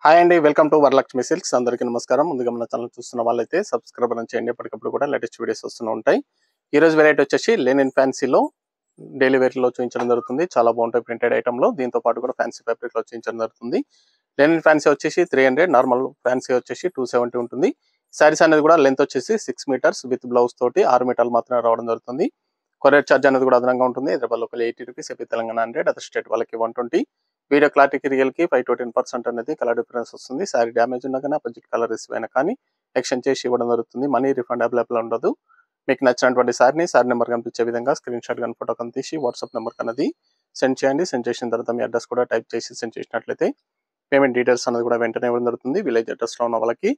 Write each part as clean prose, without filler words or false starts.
Hi అండి, welcome to Varalakshmi silks. అందరికీ నమస్కారం. ముందుగా మన ఛానల్ చూస్తున్న వాళ్ళైతే సబ్స్క్రైబ్ చేయండి. ఎప్పటికప్పుడు కూడా లేటెస్ట్ వీడియోస్ వస్తూ ఉంటాయి. ఈ రోజు వెరైటీ వచ్చేసి లెనిన్ ఫ్యాన్సీలో డైలీ వేర్లో చూపించడం జరుగుతుంది. చాలా బాగుంటాయి ప్రింటెడ్ ఐటమ్లో. దీంతో పాటు కూడా ఫ్యాన్సీ ఫ్యాబ్రిక్లో చూపించడం జరుగుతుంది. లెనిన్ ఫ్యాన్సీ వచ్చేసి 300, నార్మల్ ఫ్యాన్సీ వచ్చేసి 270 ఉంటుంది. శారీస్ అనేది కూడా లెంత్ వచ్చేసి 6 మీటర్స్ విత్ బ్లౌజ్ తోటి 6 మీటర్లు మాత్రమే రావడం జరుగుతుంది. కొరియర్ ఛార్జ్ అనేది కూడా అదనంగా ఉంటుంది. Hyderabad local 80 rupees, AP Telangana 100, other state వాళ్ళకి 120. వీడియో క్లారిటీకి రియల్కి 5 to 10% అనేది కలర్ డిఫరెన్స్ వస్తుంది. శారీ డ్యామేజ్ ఉన్నా కానీ అపోజిట్ కలర్ రిసీవ్ అయినా కానీ ఎక్స్చేంజ్ చేసి ఇవ్వడం జరుగుతుంది. మనీ రిఫండ్ అవైలబుల్ ఉండదు. మీకు నచ్చినటువంటి శారీ నెంబర్ కనిపించే విధంగా స్క్రీన్ షాట్ కానీ ఫోటో కానీ తీసి వాట్సాప్ నెంబర్ అనేది సెండ్ చేయండి. సెండ్ చేసిన తర్వాత మీ అడ్రస్ కూడా టైప్ చేసి సెండ్ చేసినట్లయితే పేమెంట్ డీటెయిల్స్ అనేది కూడా వెంటనే ఇవ్వడం జరుగుతుంది. విలేజ్ అడ్రస్లో ఉన్న వాళ్ళకి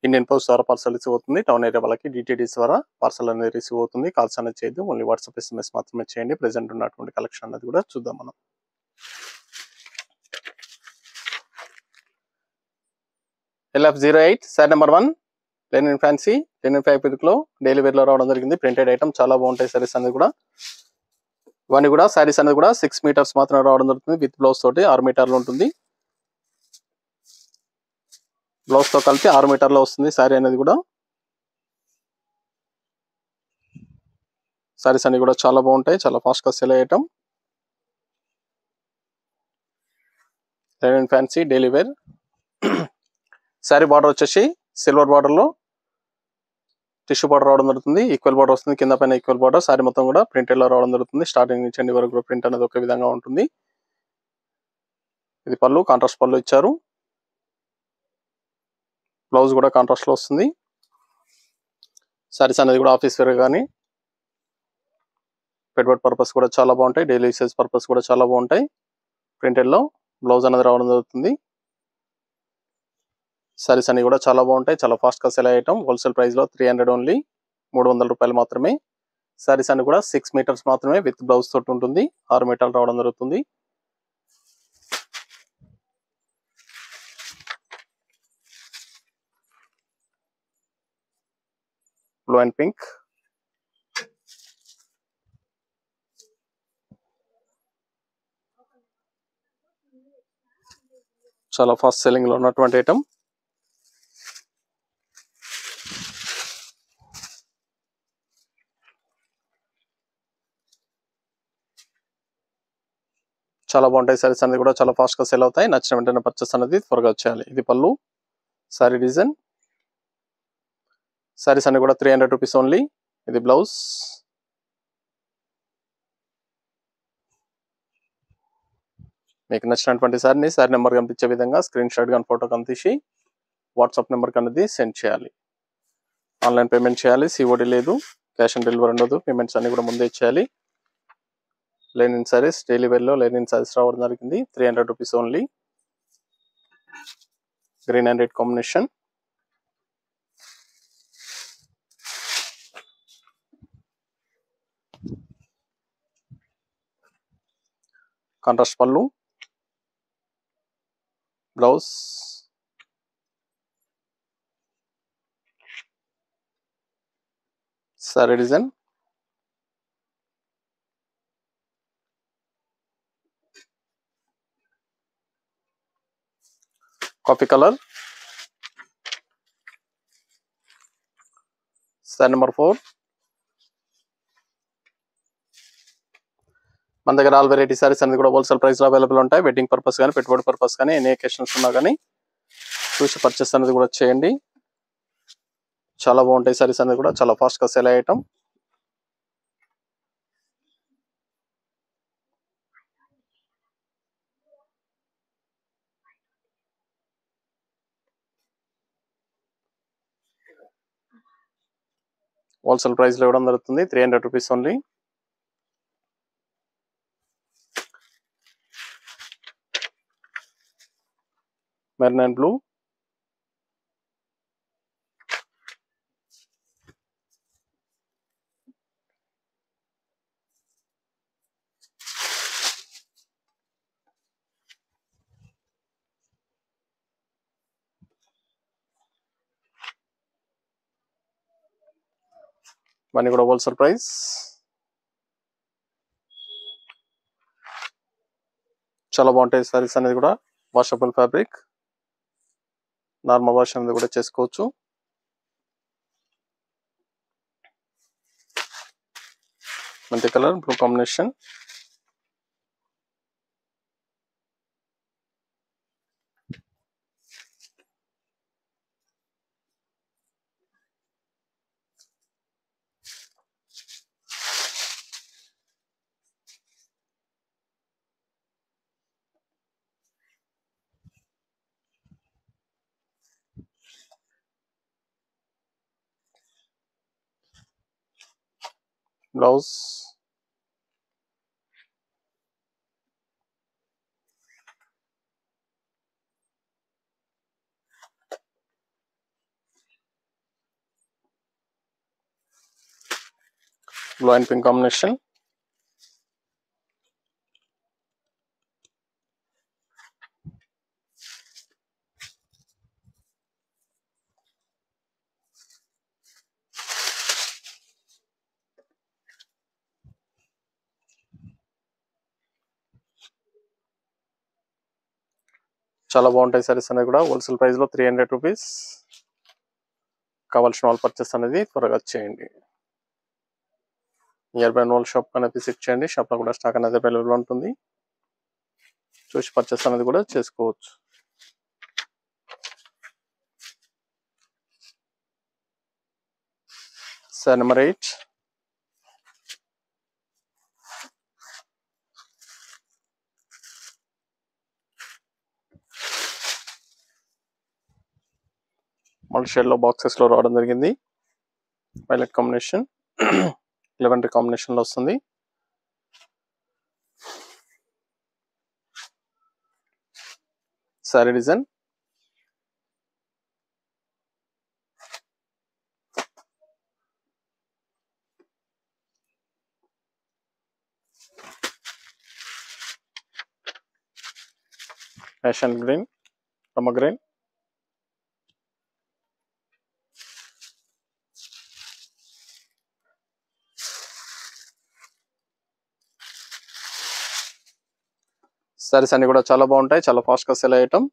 ఇండియన్ పోస్ట్ ద్వారా పార్సల్ రిసీవ్ అవుతుంది. టౌన్ ఏరియా వాళ్ళకి డిటిడిస్ ద్వారా పార్సల్ అనేది రిసీవ్ అవుతుంది. కాల్స్ అనేది చేయదు, ఓన్లీ వాట్సాప్ SMS మాత్రమే చేయండి. ప్రెసెంట్ ఉన్నటువంటి కలెక్షన్ అనేది కూడా చూద్దాం మనం. LF08 sari number 1 Lenin fancy linen fabric లో డైలీ వేర్ లో రావడం జరిగింది. ప్రింటెడ్ ఐటమ్ చాలా బాగుంటాయి. సారీస్ అనేది కూడా ఇవన్నీ కూడా సారీస్ అనేది కూడా 6 మీటర్స్ మాత్రమే రావడం జరుగుతుంది. విత్ బ్లౌజ్ తోటి 6 మీటర్లు ఉంటుంది. బ్లౌజ్ తో కలిపి 6 మీటర్లో వస్తుంది శారీ అనేది కూడా. సారీస్ అన్ని కూడా చాలా బాగుంటాయి, చాలా ఫాస్ట్ గా సెల్ అయ్యేటం. Linen fancy daily wear. Sari border వచ్చేసి సిల్వర్ బార్డర్ లో టిష్యూ బార్డర్ రావడం జరుగుతుంది. ఈక్వల్ బార్డర్ వస్తుంది, కింద పైన ఈక్వల్ బార్డర్. శారీ మొత్తం కూడా ప్రింటెడ్ లో రావడం జరుగుతుంది. స్టార్టింగ్ నుంచి ఎండ్ వరకు ప్రింట్ అనేది ఒక విధంగా ఉంటుంది. ఇది పళ్ళు, కాంట్రాస్ట్ పళ్ళు ఇచ్చారు. బ్లౌజ్ కూడా కాంట్రాస్ట్ లో వస్తుంది. సారీస్ అనేది కూడా ఆఫీస్ వేర్ కానీ పెట్టుబడి పర్పస్ కూడా చాలా బాగుంటాయి. డైలీ యూసేజ్ పర్పస్ కూడా చాలా బాగుంటాయి. ప్రింటెడ్ లో బ్లౌజ్ అనేది రావడం జరుగుతుంది. సారీస్ అన్ని కూడా చాలా బాగుంటాయి, చాలా ఫాస్ట్ గా సెల్ అయ్యటం. హోల్సేల్ ప్రైస్ లో 300 ఓన్లీ, 300 రూపాయలు మాత్రమే. సారీస్ అన్ని కూడా 6 మీటర్స్ మాత్రమే విత్ బ్లౌజ్ తోటి ఉంటుంది. 6 మీటర్లు రావడం జరుగుతుంది. Blue and pink. చాలా ఫాస్ట్ సెల్లింగ్ లో ఉన్నటువంటి ఐటమ్. చాలా బాగుంటాయి. సారీస్ అనేది కూడా చాలా ఫాస్ట్ గా సెల్ అవుతాయి. నచ్చిన వెంటనే పర్చేస్ అనేది త్వరగా వచ్చేయాలి. ఇది పళ్ళు, సారీ డిజైన్. సారీస్ అన్ని కూడా 300 రూపీస్ ఓన్లీ. ఇది బ్లౌజ్. మీకు నచ్చినటువంటి సారీని సారీ నెంబర్ కనిపించే విధంగా స్క్రీన్ షాట్ కానీ ఫోటో కానీ తీసి వాట్సాప్ నెంబర్ అనేది సెండ్ చేయాలి. ఆన్లైన్ పేమెంట్ చేయాలి, COD లేదు, క్యాష్ ఆన్ డెలివరీ ఉండదు. పేమెంట్స్ అన్ని కూడా ముందే చేయాలి. లెనిన్ సారీస్ డైలీ వేర్ లో లెనిన్ సారీస్ రావడం జరిగింది. 300 rupees only. Green and red combination. Contrast pallu, blouse. Sari design. Coffee colour. Sari number 4. మన దగ్గర ఆల్ వెరైటీ సారీస్ అనేది కూడా హోల్సేల్ ప్రైస్ లో అవైలబుల్ ఉంటాయి. వెడ్డింగ్ పర్పస్ కానీ పెట్టుబడి పర్పస్ కానీ ఎనీ అకేషన్స్ ఉన్నా కానీ చూసి పర్చేస్ అనేది కూడా చేయండి. చాలా బాగుంటాయి సారీస్ అనేది కూడా, చాలా ఫాస్ట్ గా సెల్ అయ్యటం. హోల్సేల్ ప్రైస్ లో ఇవ్వడం జరుగుతుంది. 300 rupees only. Maroon and blue. ఇవన్నీ కూడా హోల్సేల్ ప్రైస్. చాలా బాగుంటాయి సారీస్ అనేది కూడా. Washable fabric. నార్మల్ వాష్ అనేది కూడా చేసుకోవచ్చు. మెంతి colour blue combination. Blouse blue and pink combination. చాలా బాగుంటాయి సారీస్ అనేది కూడా హోల్సేల్ ప్రైస్ లో 300 రూపీస్. కావాల్సిన వాళ్ళు పర్చేస్ అనేది త్వరగా చేయండి. నియర్ బై వాళ్ళ షాప్ అనేది విజిట్ చేయండి. షాప్ లో కూడా స్టాక్ అనేది అవైలబుల్ ఉంటుంది. చూసి పర్చేస్ అనేది కూడా చేసుకోవచ్చు. సారీ నెంబర్ 8. మల్టీ షేడ్ లో బాక్సెస్ లో రావడం జరిగింది. వైలెట్ కాంబినేషన్, లెవెండర్ కాంబినేషన్ లో వస్తుంది. Sari design ash and green, green. Saris అన్ని కూడా చాలా బాగుంటాయి. చాలా ఫాస్ట్ గా సెల్ అయ్యటం.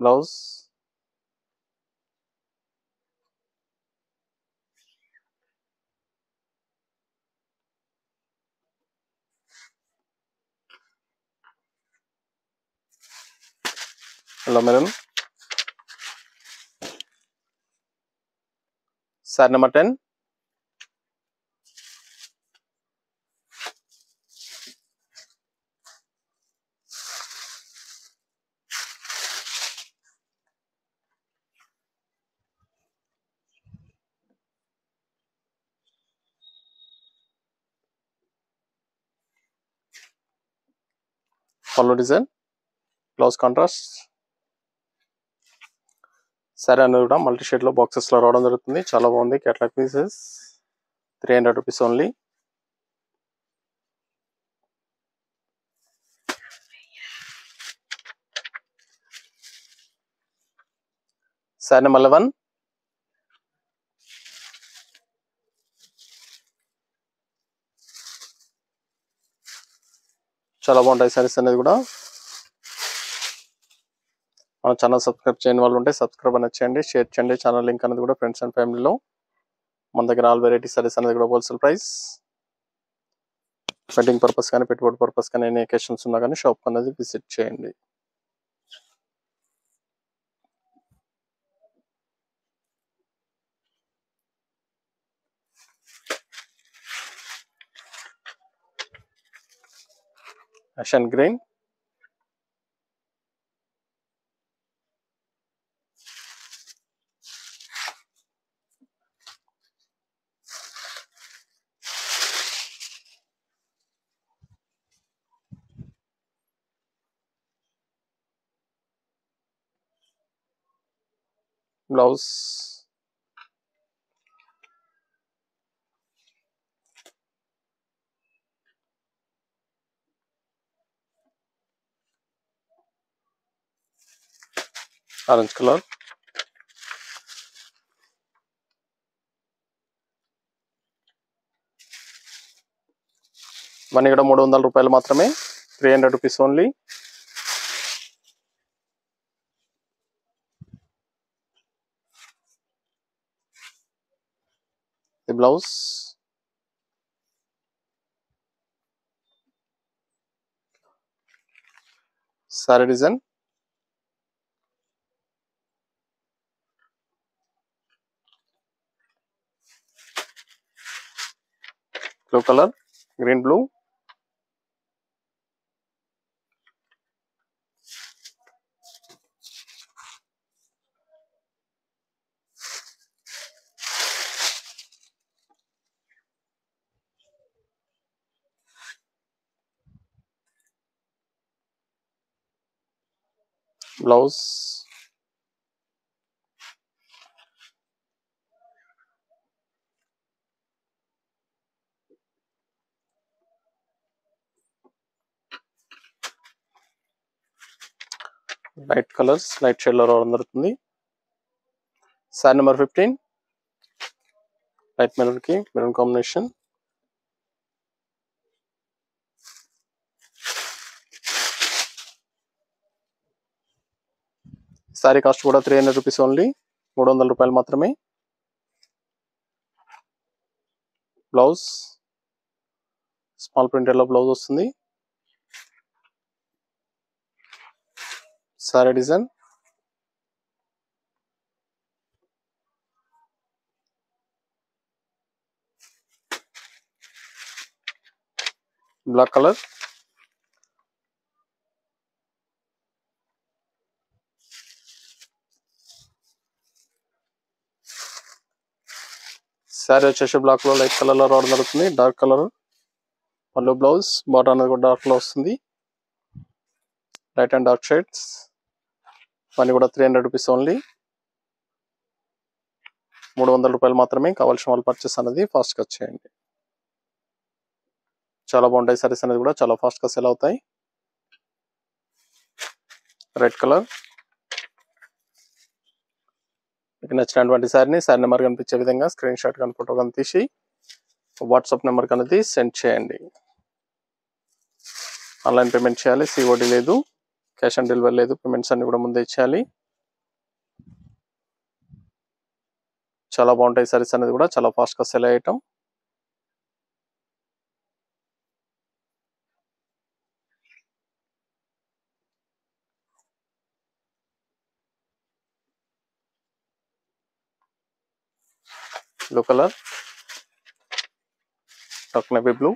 Blouse yellow maroon. Sari number 10. Pallu design, blouse contrast. Sorry అనేది కూడా మల్టీ షేడ్ లో బాక్సెస్ లో రావడం జరుగుతుంది. చాలా బాగుంది. Catalogue pieces 300 rupees only. Sari number 11. చాలా బాగుంటాయి సారీస్ అనేది కూడా. మన ఛానల్ సబ్స్క్రైబ్ చేయని వాళ్ళు ఉంటే సబ్స్క్రైబ్ అనేది చేయండి, షేర్ చేయండి. ఛానల్ లింక్ అనేది కూడా ఫ్రెండ్స్ అండ్ ఫ్యామిలీలో. మన దగ్గర ఆల్ వెరైటీ సారీస్ అనేది కూడా హోల్సేల్ ప్రైస్. వెడ్డింగ్ పర్పస్ కానీ పెట్టుబడి పర్పస్ కానీ ఎన్ని అకేషన్స్ ఉన్నా కానీ షాప్ అనేది విజిట్ చేయండి. Ash and green, blouse orange colour, ఇవన్నీ కూడా 300 రూపాయలు మాత్రమే, 300 రూపీస్ ఓన్లీ. ఈ blouse, sari design, blue colour, green blue, blouse, light colours, light shade లో రావడం జరుగుతుంది. సారీ నెంబర్ 15, లైట్ మెరూన్ కి మెరూన్ కాంబినేషన్. సారీ కాస్ట్ కూడా 300 రూపీస్ ఓన్లీ, 300 రూపాయలు మాత్రమే. బ్లౌజ్ స్మాల్ ప్రింటెడ్ లో బ్లౌజ్ వస్తుంది. Sari design, black colour, sari వచ్చేసి బ్లాక్ లో లైట్ కలర్ లో రావడం జరుగుతుంది. డార్క్ కలర్ పళ్ళు, బ్లౌజ్ బాటమ్ అనేది కూడా డార్క్ లో వస్తుంది. లైట్ అండ్ డార్క్ షేడ్స్, ఇవన్నీ కూడా 300 రూపీస్ ఓన్లీ, 300 రూపాయలు మాత్రమే. కావాల్సిన వాళ్ళు పర్చేస్ అనేది ఫాస్ట్ గా చేయండి. చాలా బాగుంటాయి సారీస్ అనేది కూడా, చాలా ఫాస్ట్ గా సెల్ అవుతాయి. రెడ్ కలర్, మీకు నచ్చినటువంటి సారీని సారీ నెంబర్ కనిపించే విధంగా స్క్రీన్ షాట్ కానీ ఫోటో కానీ తీసి వాట్సాప్ నెంబర్ అనేది సెండ్ చేయండి. ఆన్లైన్ పేమెంట్ చేయాలి, సిఓడి లేదు, క్యాష్ ఆన్ డెలివరీ లేదు. పేమెంట్స్ అన్ని కూడా ముందే ఇచ్చేయాలి. చాలా బాగుంటాయి సారీస్ అనేది కూడా, చాలా ఫాస్ట్ గా సెల్ అయ్యటం. Blue colour, dark navy blue,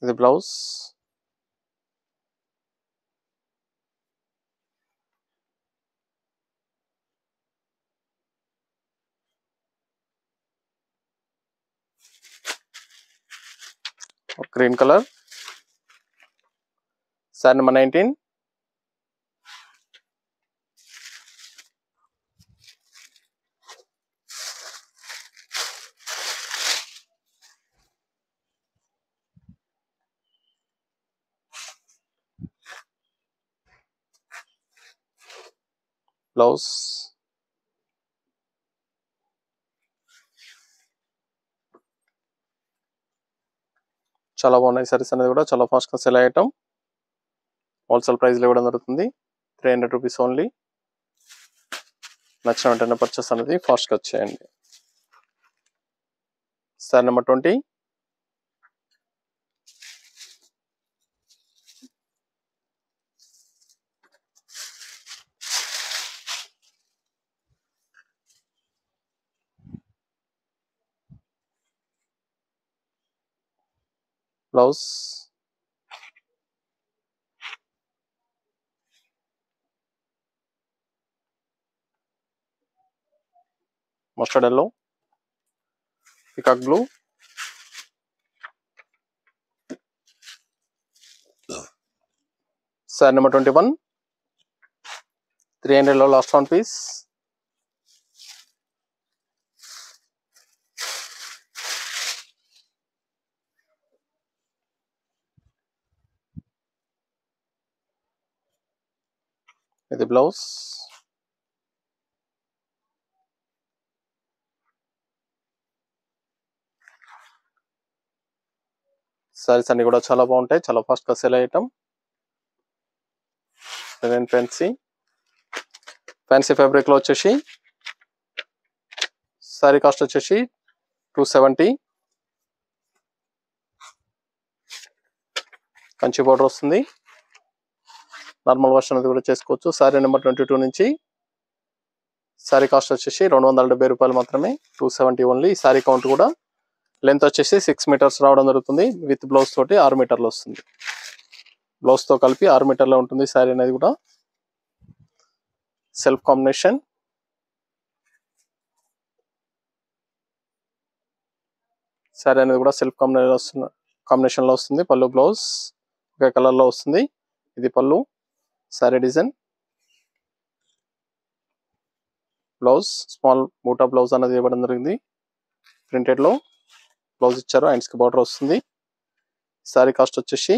ఇది blouse, green colour. Sari number 19, blouse, చాలా బాగున్నాయి సారీస్ అనేది కూడా, చాలా ఫాస్ట్ గా సెల్ అయ్యటం. హోల్సేల్ ప్రైస్ లో ఇవ్వడం జరుగుతుంది, 300 రూపీస్ ఓన్లీ. నచ్చిన వెంటనే పర్చేస్ అనేది ఫాస్ట్ గా చేయండి. Sorry number 20, blouse, mustard yellow, peacock blue, sorry number 21, 300 లో లాస్ట్ వన్ పీస్. ఇది బ్లౌజ్. సారీస్ అన్ని కూడా చాలా బాగుంటాయి, చాలా ఫాస్ట్ గా సేల్ అయ్యటం. ఫ్యాన్సీ ఫ్యాబ్రిక్ లో వచ్చేసి సారీ కాస్ట్ వచ్చేసి 270. కంచి బోర్డర్ వస్తుంది. నార్మల్ వర్షన్ అది కూడా చేసుకోవచ్చు. సారీ నెంబర్ 22 నుంచి సారీ కాస్ట్ వచ్చేసి 270 రూపాయలు మాత్రమే. 270 ఓన్లీ. ఈ సారీ కౌంట్ కూడా లెంత్ వచ్చేసి 6 మీటర్స్ రావడం జరుగుతుంది. విత్ బ్లౌజ్ తోటి 6 మీటర్లు వస్తుంది. బ్లౌజ్ తో కలిపి 6 మీటర్లో ఉంటుంది సారీ అనేది కూడా. Self combination. సారీ అనేది కూడా సెల్ఫ్ కాంబినేషన్ లో వస్తుంది. పళ్ళు బ్లౌజ్ ఒకే కలర్ లో వస్తుంది. ఇది పళ్ళు. Sorry design. బ్లౌజ్ స్మాల్ బూటా బ్లౌజ్ అనేది ఇవ్వడం జరిగింది. ప్రింటెడ్ లో బ్లౌజ్ ఇచ్చారు. హ్యాండ్స్ కి బార్డర్ వస్తుంది. సారీ కాస్ట్ వచ్చేసి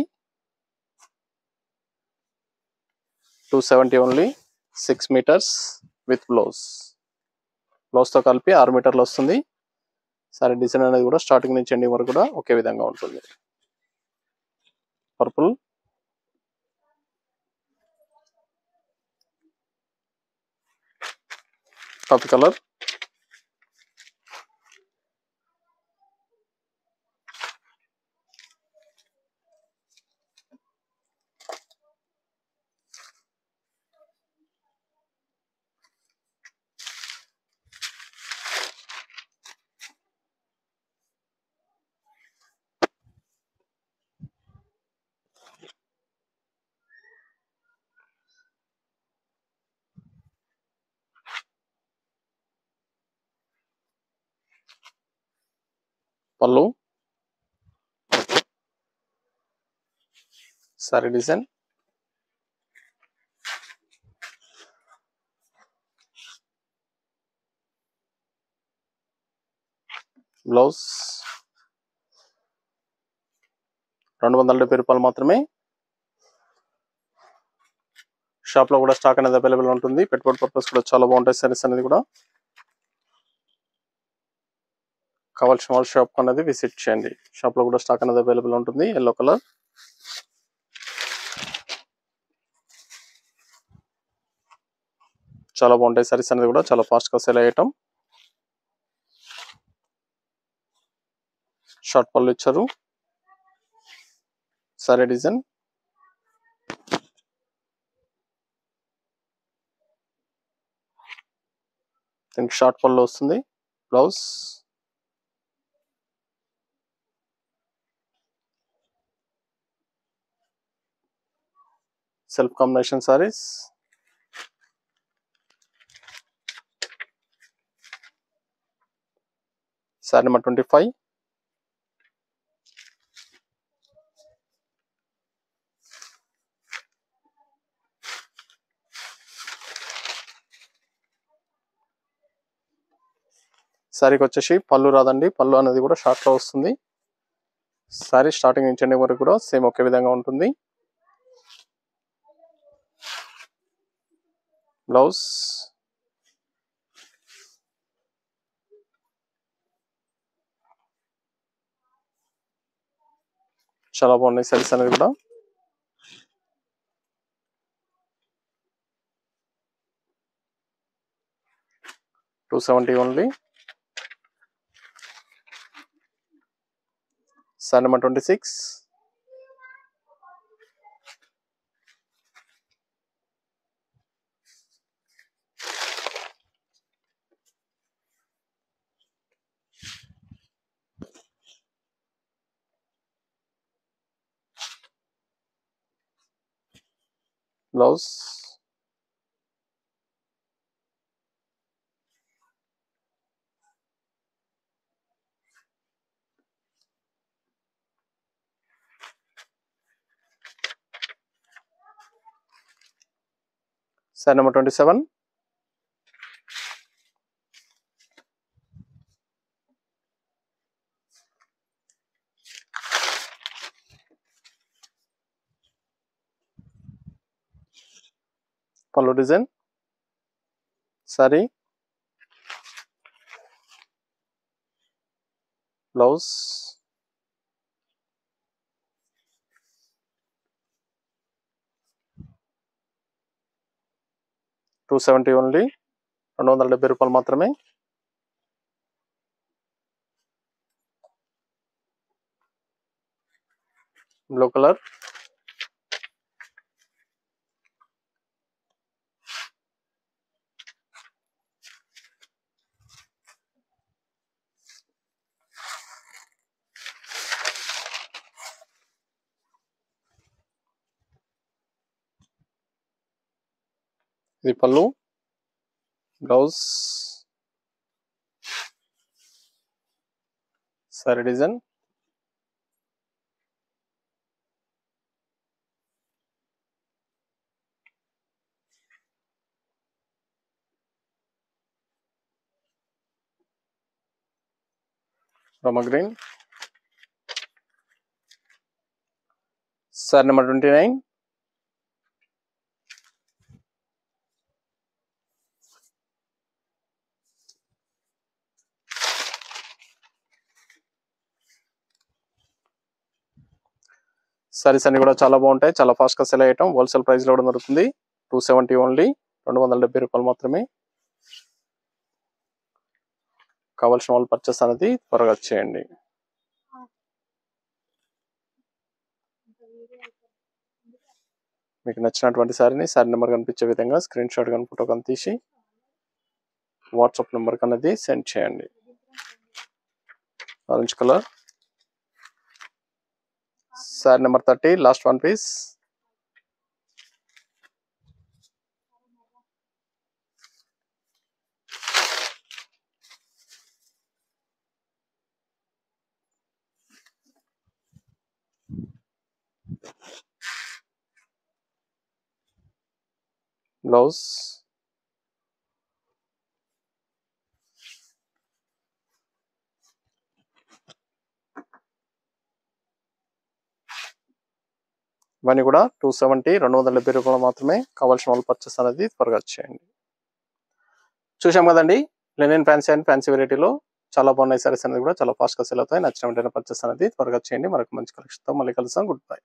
270 only. 6 metres with blouse. Blouse తో కలిపి 6 మీటర్లు వస్తుంది. సారీ డిజైన్ అనేది కూడా స్టార్టింగ్ నుంచి ఎండింగ్ వరకు కూడా ఒకే విధంగా ఉంటుంది. పర్పుల్, కాఫీ కలర్, పళ్ళు, సారీ డిజైన్, బ్లౌజ్. 270 రూపాయలు మాత్రమే. షాప్ లో కూడా స్టాక్ అనేది అవైలబుల్ ఉంటుంది. పెట్టుబడి పర్పస్ కూడా చాలా బాగుంటాయి సారీస్ అనేది కూడా. కావాల్సిన వాళ్ళ షాప్ అనేది విజిట్ చేయండి. షాప్ లో కూడా స్టాక్ అనేది అవైలబుల్ ఉంటుంది. ఎల్లో కలర్, చాలా బాగుంటాయి సారీస్ అనేది కూడా. చాలా ఫాస్ట్ గా సేల్ అయ్యటం. షార్ట్ పళ్ళు ఇచ్చారు. సారీ డిజైన్, దీనికి షార్ట్ పళ్ళు వస్తుంది. Blouse, self combination saris. Sorry number 25. సారీకి వచ్చేసి పళ్ళు రాదండి. పళ్ళు అనేది కూడా షార్ట్ లో వస్తుంది. సారీ స్టార్టింగ్ నుంచి ఎండింగ్ వరకు కూడా సేమ్ ఒకే విధంగా ఉంటుంది. బ్లౌజ్, చాలా బాగున్నాయి సారీస్ అనేది కూడా. $270 only. Sari number 26. Blouse, sorry number 27. పళ్ళు డిజైన్, సారీ, బ్లౌజ్, 270 ఓన్లీ, 270 రూపాయలు మాత్రమే. బ్లూ కలర్, ఇది పళ్ళు, blouse, sari design, Rama green, sorry number 29. Saris అన్ని కూడా చాలా బాగుంటాయి, చాలా ఫాస్ట్గా సెల్ అయ్యటం. హోల్సేల్ ప్రైస్లో కూడా దొరుకుతుంది. 270 ఓన్లీ, 270 రూపాయలు మాత్రమే. కావాల్సిన వాళ్ళు పర్చేస్ అనేది త్వరగా చేయండి. మీకు నచ్చినటువంటి సారీని సారీ నెంబర్ కనిపించే విధంగా స్క్రీన్ షాట్ కానీ ఫోటో కానీ తీసి వాట్సాప్ నెంబర్కి అనేది సెండ్ చేయండి. Orange colour, sari number 30, last one piece. Blouse, ఇవన్నీ కూడా 270, 270 రూపాయలు మాత్రమే. కావాల్సిన వాళ్ళు పర్చేస్ అనేది త్వరగా చేయండి. చూసాం కదండి, లెనిన్ ఫ్యాన్సీ అండ్ ఫ్యాన్సీ వెరైటీలో చాలా బాగున్నాయి సారీస్ అనేది కూడా చాలా ఫాస్ట్గా సెల్ అవుతాయి. నచ్చిన వెంటనే పర్చేస్ అనేది త్వరగా చేయండి. మరొక మంచి కలెక్షన్తో మళ్ళీ కలుస్తాం. Good bye.